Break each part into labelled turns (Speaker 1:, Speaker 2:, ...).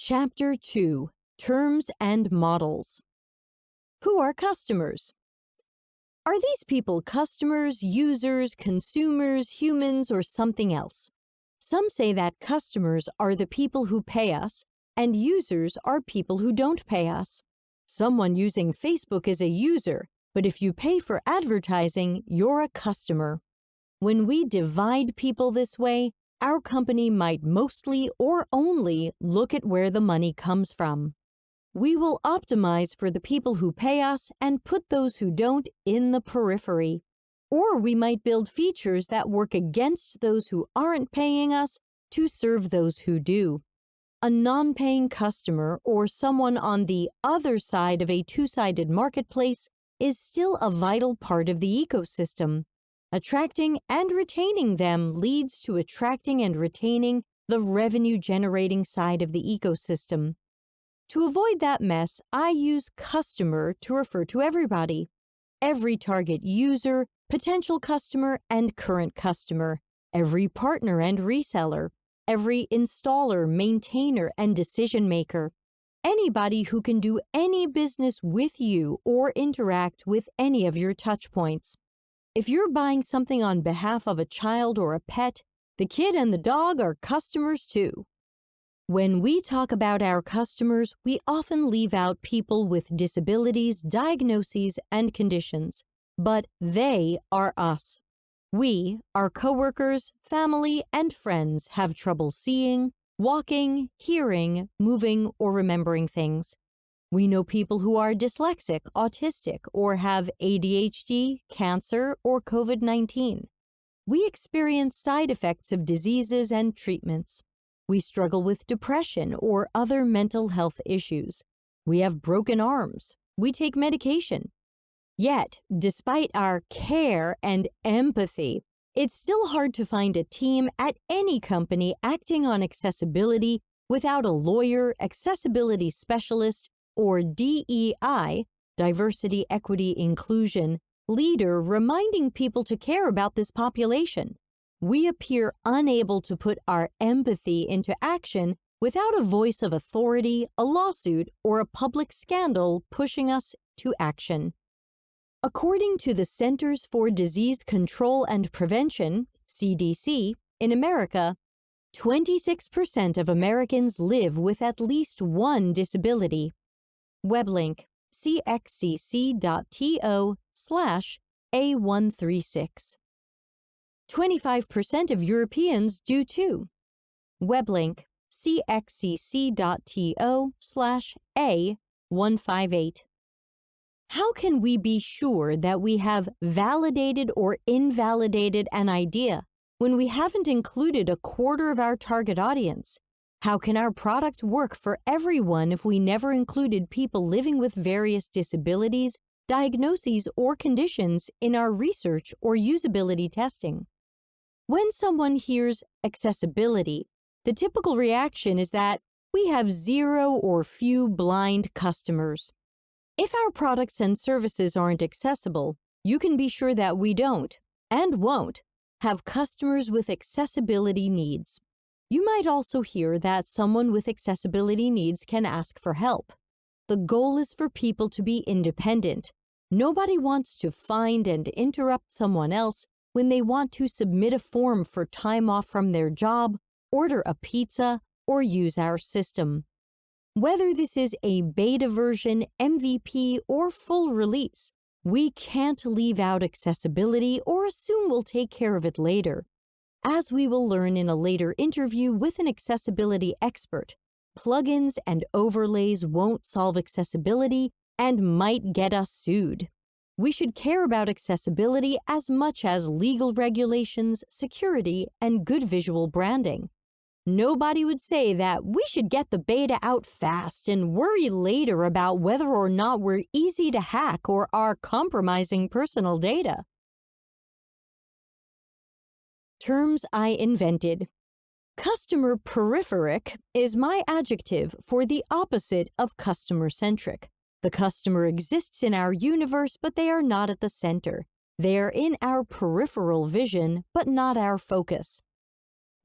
Speaker 1: Chapter 2: Terms and Models. Who are customers? Are these people customers, users, consumers, humans, or something else? Some say that customers are the people who pay us, and users are people who don't pay us. Someone using Facebook is a user, but if you pay for advertising, you're a customer. When we divide people this way, our company might mostly or only look at where the money comes from. We will optimize for the people who pay us and put those who don't in the periphery. Or we might build features that work against those who aren't paying us to serve those who do. A non-paying customer or someone on the other side of a two-sided marketplace is still a vital part of the ecosystem. Attracting and retaining them leads to attracting and retaining the revenue-generating side of the ecosystem. To avoid that mess, I use customer to refer to everybody. Every target user, potential customer, and current customer. Every partner and reseller. Every installer, maintainer, and decision maker. Anybody who can do any business with you or interact with any of your touchpoints. If you're buying something on behalf of a child or a pet, the kid and the dog are customers too. When we talk about our customers, we often leave out people with disabilities, diagnoses, and conditions. But they are us. We, our coworkers, family, and friends have trouble seeing, walking, hearing, moving, or remembering things. We know people who are dyslexic, autistic, or have ADHD, cancer, or COVID-19. We experience side effects of diseases and treatments. We struggle with depression or other mental health issues. We have broken arms. We take medication. Yet, despite our care and empathy, it's still hard to find a team at any company acting on accessibility without a lawyer, accessibility specialist, or DEI, diversity, equity, inclusion, leader reminding people to care about this population. We appear unable to put our empathy into action without a voice of authority, a lawsuit, or a public scandal pushing us to action. According to the Centers for Disease Control and Prevention, CDC, in America, 26% of Americans live with at least one disability. Weblink, cxcc.to/A136. 25% of Europeans do too. Weblink, cxcc.to/A158. How can we be sure that we have validated or invalidated an idea when we haven't included a quarter of our target audience? How can our product work for everyone if we never included people living with various disabilities, diagnoses, or conditions in our research or usability testing? When someone hears accessibility, the typical reaction is that we have zero or few blind customers. If our products and services aren't accessible, you can be sure that we don't, and won't, have customers with accessibility needs. You might also hear that someone with accessibility needs can ask for help. The goal is for people to be independent. Nobody wants to find and interrupt someone else when they want to submit a form for time off from their job, order a pizza, or use our system. Whether this is a beta version, MVP, or full release, we can't leave out accessibility or assume we'll take care of it later. As we will learn in a later interview with an accessibility expert, plugins and overlays won't solve accessibility and might get us sued. We should care about accessibility as much as legal regulations, security, and good visual branding. Nobody would say that we should get the beta out fast and worry later about whether or not we're easy to hack or are compromising personal data. Terms I invented. Customer peripheric is my adjective for the opposite of customer-centric. The customer exists in our universe, but they are not at the center. They are in our peripheral vision, but not our focus.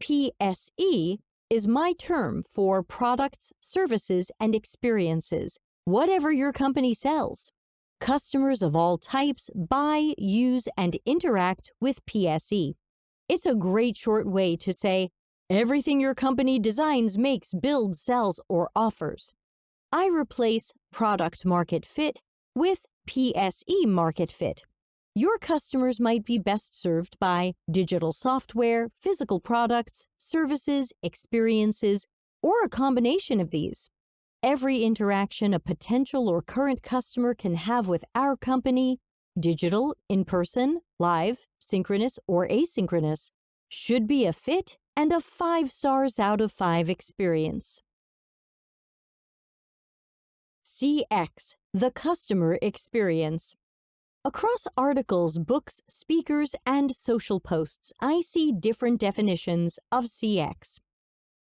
Speaker 1: PSE is my term for products, services, and experiences, whatever your company sells. Customers of all types buy, use, and interact with PSE. It's a great short way to say everything your company designs, makes, builds, sells, or offers. I replace product market fit with PSE market fit. Your customers might be best served by digital software, physical products, services, experiences, or a combination of these. Every interaction a potential or current customer can have with our company, digital, in-person, live, synchronous, or asynchronous, should be a fit and a 5 stars out of 5 experience. CX, the customer experience. Across articles, books, speakers, and social posts, I see different definitions of CX.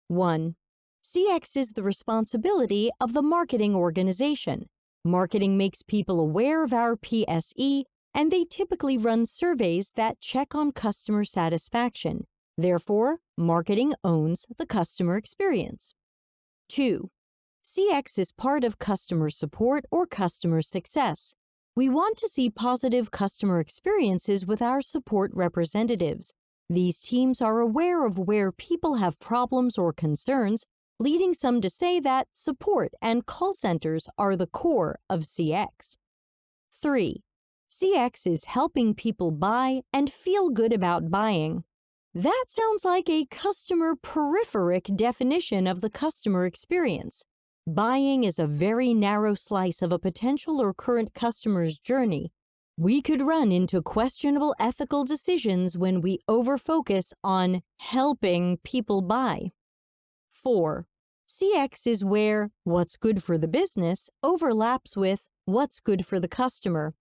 Speaker 1: 1. CX is the responsibility of the marketing organization. Marketing makes people aware of our PSE, and they typically run surveys that check on customer satisfaction. Therefore, marketing owns the customer experience. 2. CX is part of customer support or customer success. We want to see positive customer experiences with our support representatives. These teams are aware of where people have problems or concerns, leading some to say that support and call centers are the core of CX. 3. CX is helping people buy and feel good about buying. That sounds like a customer peripheral definition of the customer experience. Buying is a very narrow slice of a potential or current customer's journey. We could run into questionable ethical decisions when we overfocus on helping people buy. 4. CX is where what's good for the business overlaps with what's good for the customer.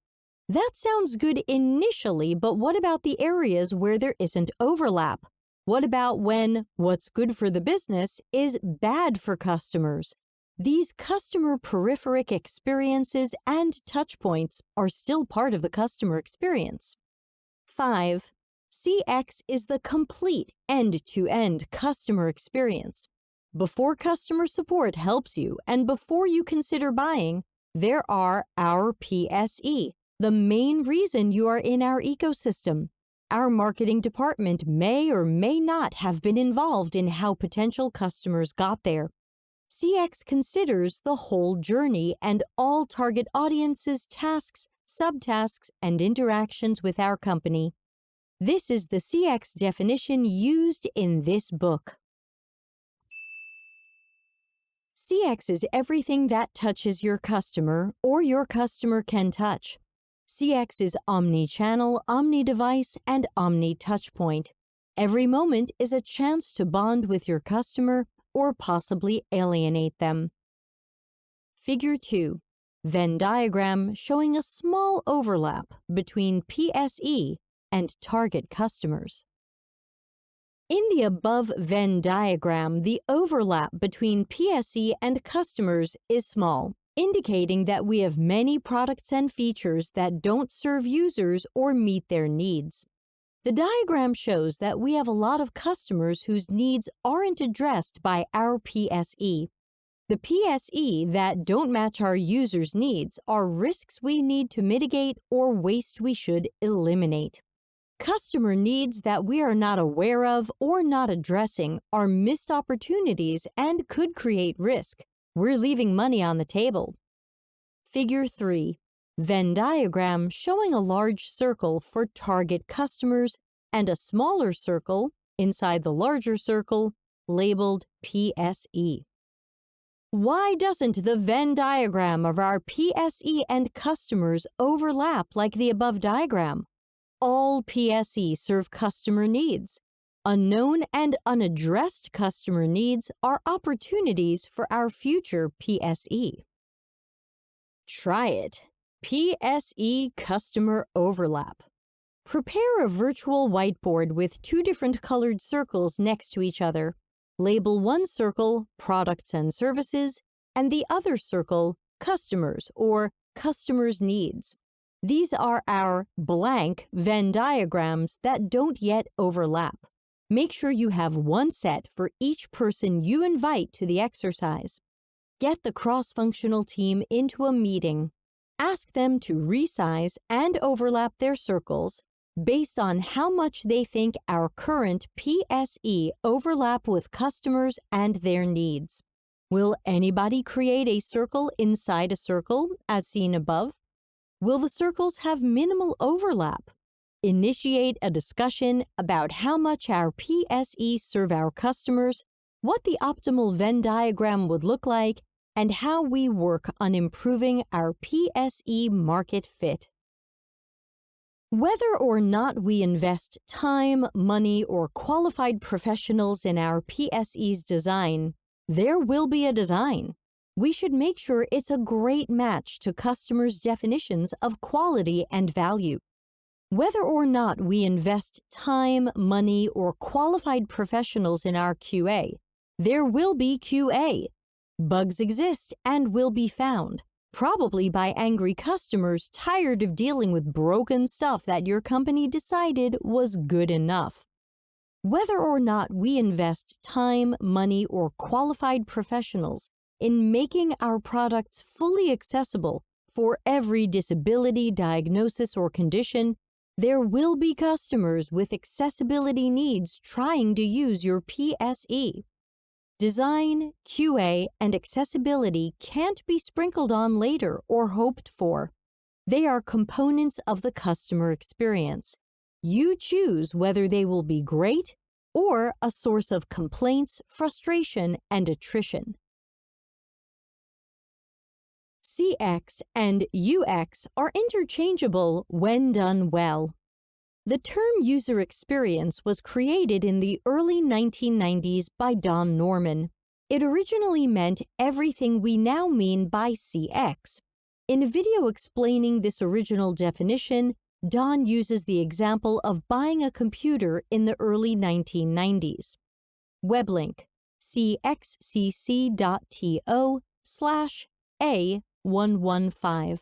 Speaker 1: That sounds good initially, but what about the areas where there isn't overlap? What about when what's good for the business is bad for customers? These customer peripheral experiences and touchpoints are still part of the customer experience. 5. CX is the complete end-to-end customer experience. Before customer support helps you and before you consider buying, there are our PSE, the main reason you are in our ecosystem. Our marketing department may or may not have been involved in how potential customers got there. CX considers the whole journey and all target audiences, tasks, subtasks, and interactions with our company. This is the CX definition used in this book. CX is everything that touches your customer or your customer can touch. CX is omni-channel, omni-device, and omni-touchpoint. Every moment is a chance to bond with your customer or possibly alienate them. Figure 2. Venn diagram showing a small overlap between PSE and target customers. In the above Venn diagram, the overlap between PSE and customers is small, indicating that we have many products and features that don't serve users or meet their needs. The diagram shows that we have a lot of customers whose needs aren't addressed by our PSE. The PSE that don't match our users' needs are risks we need to mitigate or waste we should eliminate. Customer needs that we are not aware of or not addressing are missed opportunities and could create risk. We're leaving money on the table. Figure 3. Venn diagram showing a large circle for target customers and a smaller circle inside the larger circle labeled PSE. Why doesn't the Venn diagram of our PSE and customers overlap like the above diagram? All PSE serve customer needs. Unknown and unaddressed customer needs are opportunities for our future PSE. Try it. PSE customer overlap. Prepare a virtual whiteboard with 2 different colored circles next to each other. Label one circle products and services and the other circle customers or customers' needs. These are our blank Venn diagrams that don't yet overlap. Make sure you have one set for each person you invite to the exercise. Get the cross-functional team into a meeting. Ask them to resize and overlap their circles based on how much they think our current PSE overlap with customers and their needs. Will anybody create a circle inside a circle, as seen above? Will the circles have minimal overlap? Initiate a discussion about how much our PSE serve our customers, what the optimal Venn diagram would look like, and how we work on improving our PSE market fit. Whether or not we invest time, money, or qualified professionals in our PSE's design, there will be a design. We should make sure it's a great match to customers' definitions of quality and value. Whether or not we invest time, money, or qualified professionals in our QA, there will be QA. Bugs exist and will be found, probably by angry customers tired of dealing with broken stuff that your company decided was good enough. Whether or not we invest time, money, or qualified professionals in making our products fully accessible for every disability, diagnosis, or condition, there will be customers with accessibility needs trying to use your PSE. Design, QA, and accessibility can't be sprinkled on later or hoped for. They are components of the customer experience. You choose whether they will be great or a source of complaints, frustration, and attrition. CX and UX are interchangeable when done well. The term user experience was created in the early 1990s by Don Norman. It originally meant everything we now mean by CX. In a video explaining this original definition, Don uses the example of buying a computer in the early 1990s. Weblink, cxcc.to/A115.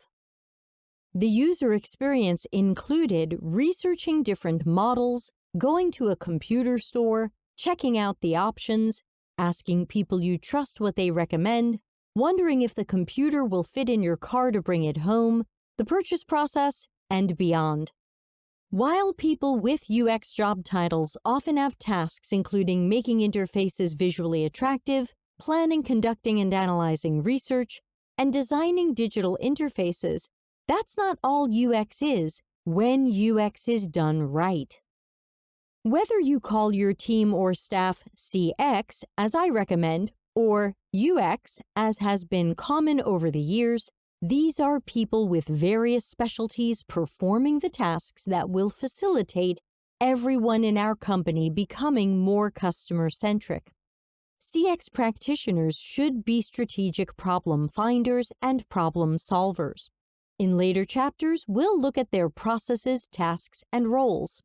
Speaker 1: The user experience included researching different models, going to a computer store, checking out the options, asking people you trust what they recommend, wondering if the computer will fit in your car to bring it home, the purchase process, and beyond. While people with UX job titles often have tasks including making interfaces visually attractive, planning, conducting, and analyzing research, and designing digital interfaces, that's not all UX is when UX is done right. Whether you call your team or staff CX, as I recommend, or UX, as has been common over the years, these are people with various specialties performing the tasks that will facilitate everyone in our company becoming more customer-centric. CX practitioners should be strategic problem finders and problem solvers. In later chapters, we'll look at their processes, tasks, and roles.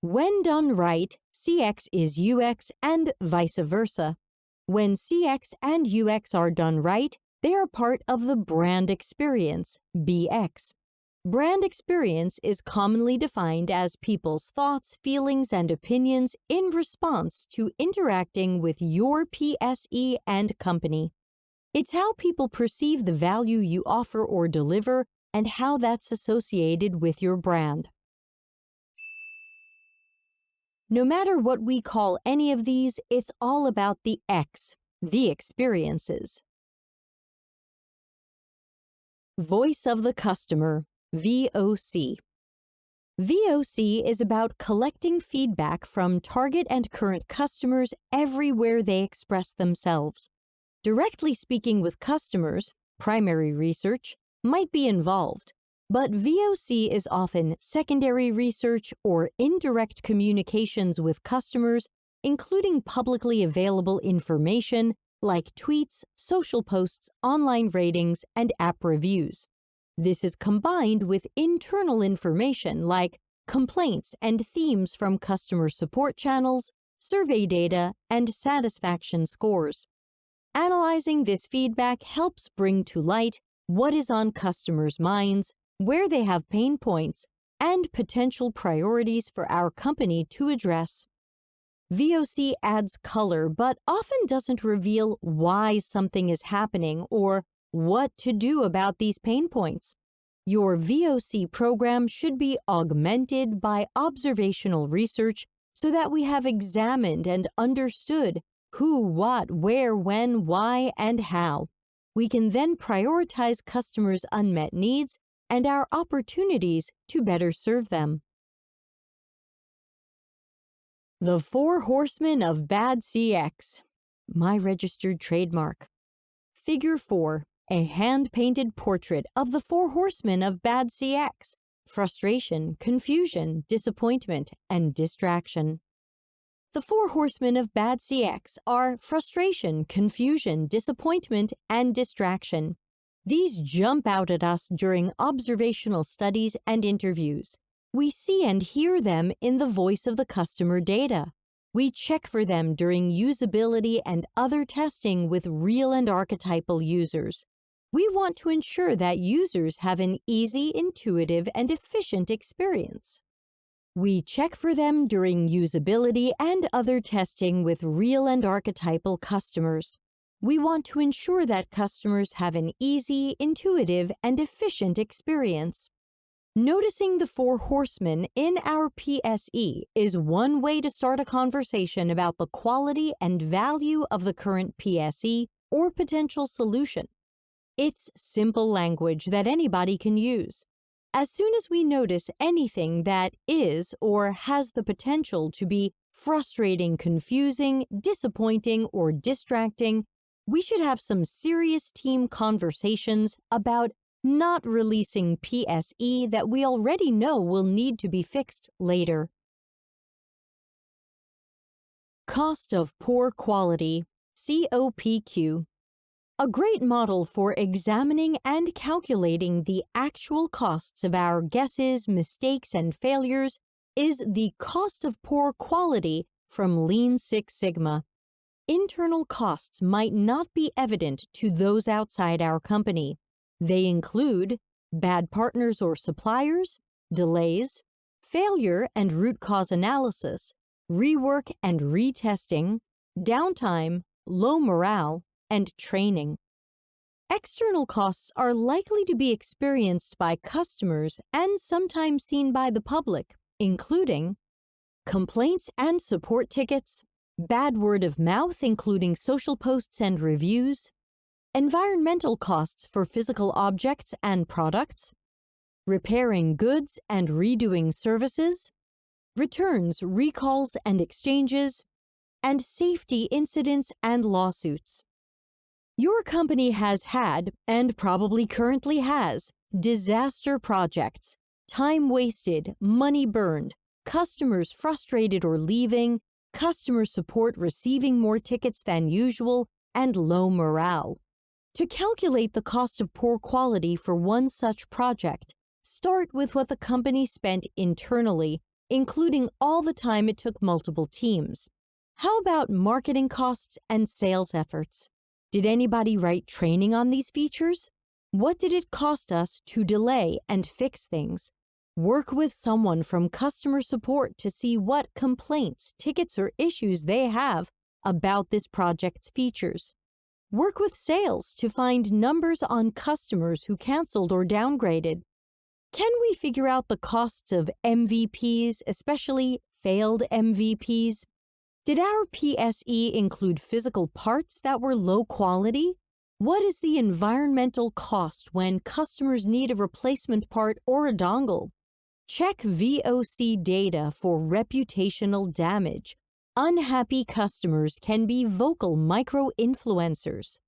Speaker 1: When done right, CX is UX and vice versa. When CX and UX are done right, they are part of the brand experience, BX. Brand experience is commonly defined as people's thoughts, feelings, and opinions in response to interacting with your PSE and company. It's how people perceive the value you offer or deliver and how that's associated with your brand. No matter what we call any of these, it's all about the X, the experiences. Voice of the Customer, VOC. VOC is about collecting feedback from target and current customers everywhere they express themselves. Directly speaking with customers, primary research, might be involved, but VOC is often secondary research or indirect communications with customers, including publicly available information like tweets, social posts, online ratings, and app reviews. This is combined with internal information like complaints and themes from customer support channels, survey data, and satisfaction scores. Analyzing this feedback helps bring to light what is on customers' minds, where they have pain points, and potential priorities for our company to address. VOC adds color but often doesn't reveal why something is happening or what to do about these pain points. Your VOC program should be augmented by observational research so that we have examined and understood who, what, where, when, why, and how. We can then prioritize customers' unmet needs and our opportunities to better serve them. The Four Horsemen of Bad CX. My registered trademark. Figure 4. A hand-painted portrait of the Four Horsemen of Bad CX. Frustration, confusion, disappointment, and distraction. The Four Horsemen of Bad CX are frustration, confusion, disappointment, and distraction. These jump out at us during observational studies and interviews. We see and hear them in the voice of the customer data. We check for them during usability and other testing with real and archetypal users. We want to ensure that users have an easy, intuitive, and efficient experience. We check for them during usability and other testing with real and archetypal customers. We want to ensure that customers have an easy, intuitive, and efficient experience. Noticing the Four Horsemen in our PSE is one way to start a conversation about the quality and value of the current PSE or potential solution. It's simple language that anybody can use. As soon as we notice anything that is or has the potential to be frustrating, confusing, disappointing, or distracting, we should have some serious team conversations about not releasing PSE that we already know will need to be fixed later. Cost of poor quality, COPQ. A great model for examining and calculating the actual costs of our guesses, mistakes, and failures is the cost of poor quality from Lean Six Sigma. Internal costs might not be evident to those outside our company. They include bad partners or suppliers, delays, failure and root cause analysis, rework and retesting, downtime, low morale, and training. External costs are likely to be experienced by customers and sometimes seen by the public, including complaints and support tickets, bad word of mouth including social posts and reviews, environmental costs for physical objects and products, repairing goods and redoing services, returns, recalls, and exchanges, and safety incidents and lawsuits. Your company has had, and probably currently has, disaster projects, time wasted, money burned, customers frustrated or leaving, customer support receiving more tickets than usual, and low morale. To calculate the cost of poor quality for one such project, start with what the company spent internally, including all the time it took multiple teams. How about marketing costs and sales efforts? Did anybody write training on these features? What did it cost us to delay and fix things? Work with someone from customer support to see what complaints, tickets, or issues they have about this project's features. Work with sales to find numbers on customers who canceled or downgraded. Can we figure out the costs of MVPs, especially failed MVPs? Did our PSE include physical parts that were low quality? What is the environmental cost when customers need a replacement part or a dongle? Check VOC data for reputational damage. Unhappy customers can be vocal micro-influencers.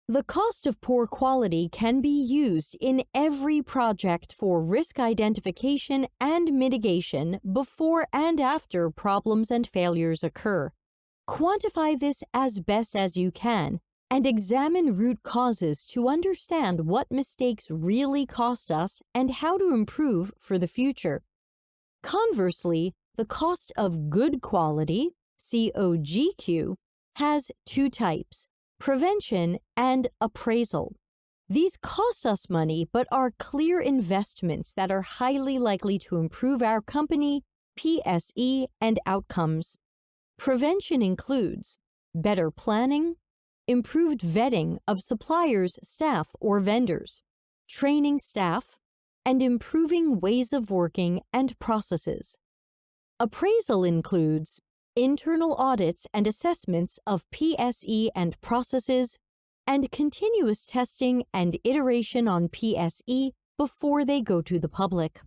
Speaker 1: The cost of poor quality can be used in every project for risk identification and mitigation before and after problems and failures occur. Quantify this as best as you can and examine root causes to understand what mistakes really cost us and how to improve for the future. Conversely, the cost of good quality, COGQ, has two types: prevention and appraisal. These cost us money but are clear investments that are highly likely to improve our company, PSE, and outcomes. Prevention includes better planning, improved vetting of suppliers, staff, or vendors, training staff, and improving ways of working and processes. Appraisal includes internal audits and assessments of PSE and processes, and continuous testing and iteration on PSE before they go to the public.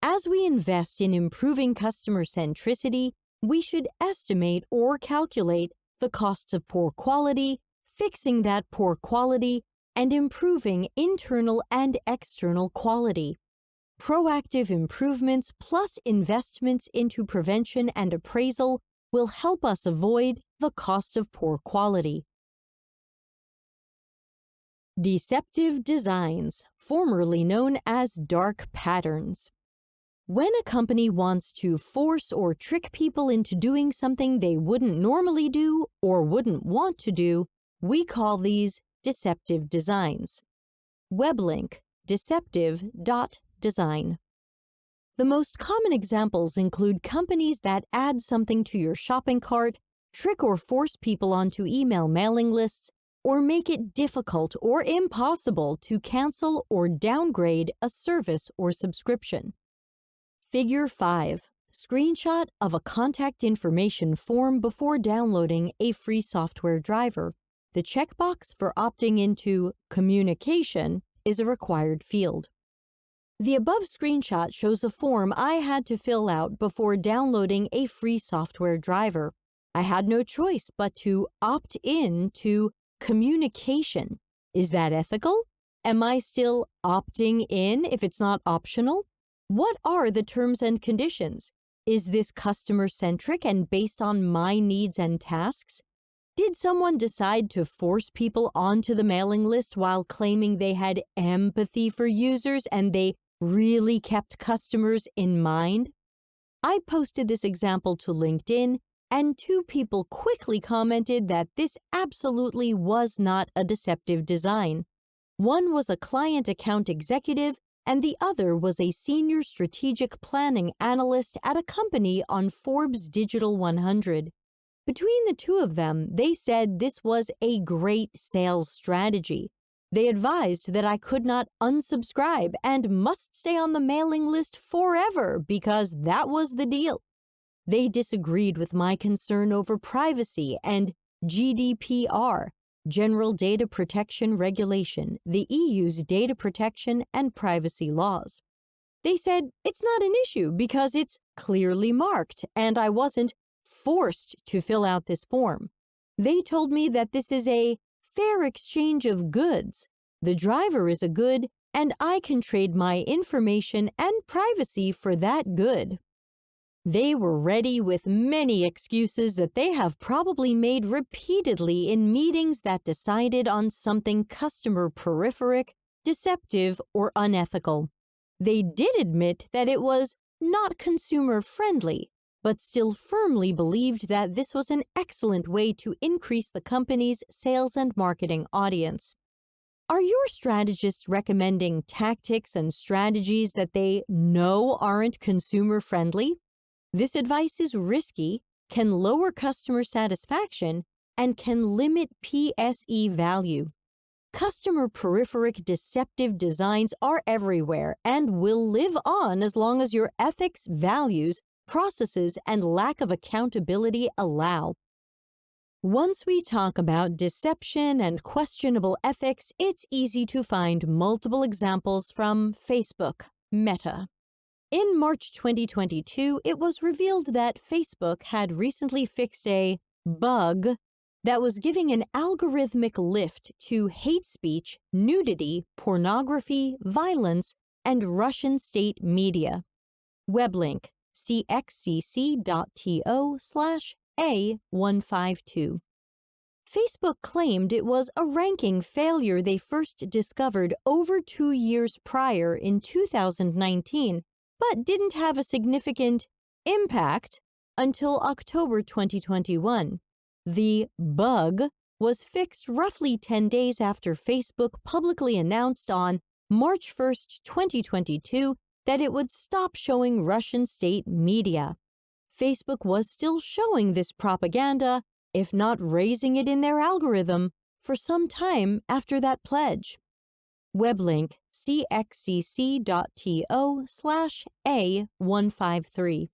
Speaker 1: As we invest in improving customer centricity, we should estimate or calculate the costs of poor quality, fixing that poor quality, and improving internal and external quality. Proactive improvements plus investments into prevention and appraisal will help us avoid the cost of poor quality. Deceptive designs, formerly known as dark patterns. When a company wants to force or trick people into doing something they wouldn't normally do or wouldn't want to do, we call these deceptive designs. Web link, deceptive.design. The most common examples include companies that add something to your shopping cart, trick or force people onto email mailing lists, or make it difficult or impossible to cancel or downgrade a service or subscription. Figure 5. Screenshot of a contact information form before downloading a free software driver. The checkbox for opting into communication is a required field. The above screenshot shows a form I had to fill out before downloading a free software driver. I had no choice but to opt in to communication. Is that ethical? Am I still opting in if it's not optional? What are the terms and conditions? Is this customer-centric and based on my needs and tasks? Did someone decide to force people onto the mailing list while claiming they had empathy for users and they really kept customers in mind? I posted this example to LinkedIn, and 2 people quickly commented that this absolutely was not a deceptive design. One was a client account executive, and the other was a senior strategic planning analyst at a company on Forbes Digital 100. Between the 2 of them, they said this was a great sales strategy. They advised that I could not unsubscribe and must stay on the mailing list forever because that was the deal. They disagreed with my concern over privacy and GDPR, General Data Protection Regulation, the EU's data protection and privacy laws. They said it's not an issue because it's clearly marked and I wasn't forced to fill out this form. They told me that this is a fair exchange of goods. The driver is a good and I can trade my information and privacy for that good. They were ready with many excuses that they have probably made repeatedly in meetings that decided on something customer peripheral, deceptive, or unethical. They did admit that it was not consumer-friendly, but still firmly believed that this was an excellent way to increase the company's sales and marketing audience. Are your strategists recommending tactics and strategies that they know aren't consumer-friendly? This advice is risky, can lower customer satisfaction, and can limit PSE value. Customer peripheral deceptive designs are everywhere and will live on as long as your ethics, values, processes, and lack of accountability allow. Once we talk about deception and questionable ethics, it's easy to find multiple examples from Facebook, Meta. In March 2022, it was revealed that Facebook had recently fixed a bug that was giving an algorithmic lift to hate speech, nudity, pornography, violence, and Russian state media. Web link, cxcc.to/A152. Facebook claimed it was a ranking failure they first discovered over 2 years prior in 2019, but didn't have a significant impact until October 2021. The bug was fixed roughly 10 days after Facebook publicly announced on March 1, 2022, that it would stop showing Russian state media. Facebook was still showing this propaganda, if not raising it in their algorithm, for some time after that pledge. Web link cxcc.to/A153.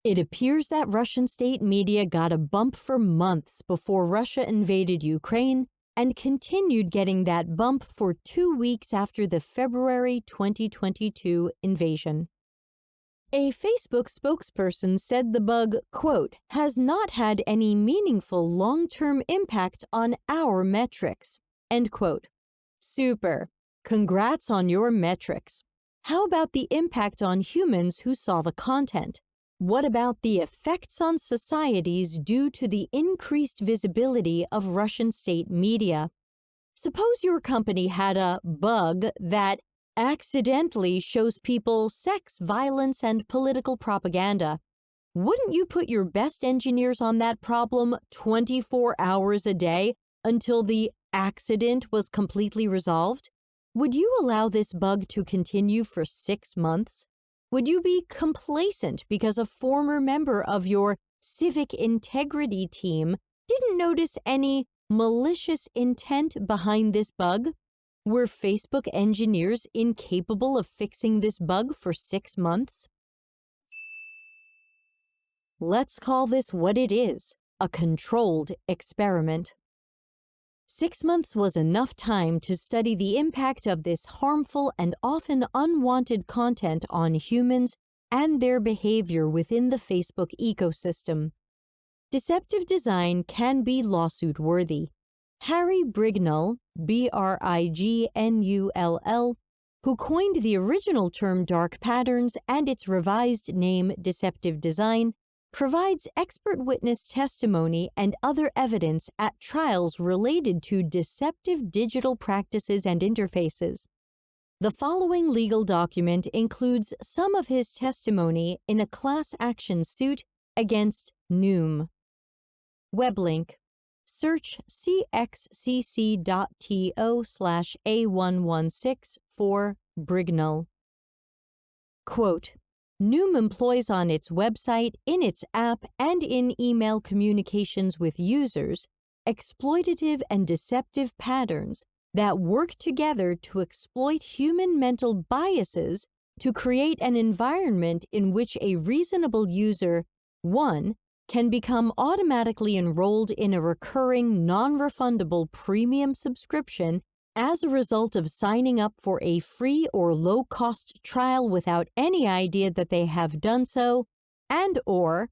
Speaker 1: It appears that Russian state media got a bump for months before Russia invaded Ukraine and continued getting that bump for 2 weeks after the February 2022 invasion. A Facebook spokesperson said the bug, quote, has not had any meaningful long-term impact on our metrics, end quote. Super. Congrats on your metrics. How about the impact on humans who saw the content? What about the effects on societies due to the increased visibility of Russian state media? Suppose your company had a bug that accidentally shows people sex, violence, and political propaganda. Wouldn't you put your best engineers on that problem 24 hours a day until the accident was completely resolved? Would you allow this bug to continue for 6 months? Would you be complacent because a former member of your civic integrity team didn't notice any malicious intent behind this bug? Were Facebook engineers incapable of fixing this bug for 6 months? Let's call this what it is, a controlled experiment. 6 months was enough time to study the impact of this harmful and often unwanted content on humans and their behavior within the Facebook ecosystem. Deceptive design can be lawsuit-worthy. Harry Brignall, Brignull, who coined the original term dark patterns and its revised name deceptive design, provides expert witness testimony and other evidence at trials related to deceptive digital practices and interfaces. The following legal document includes some of his testimony in a class action suit against Noom. Web link. Search cxcc.to/A116 for Brignall. Quote, Noom employs on its website, in its app, and in email communications with users exploitative and deceptive patterns that work together to exploit human mental biases to create an environment in which a reasonable user, 1, can become automatically enrolled in a recurring, non-refundable premium subscription as a result of signing up for a free or low-cost trial without any idea that they have done so, and or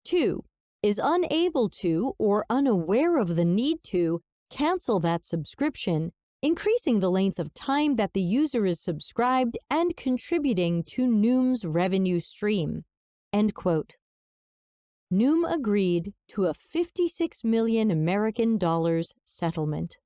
Speaker 1: 2, is unable to or unaware of the need to cancel that subscription, increasing the length of time that the user is subscribed and contributing to Noom's revenue stream. End quote. Noom agreed to a $56 million settlement.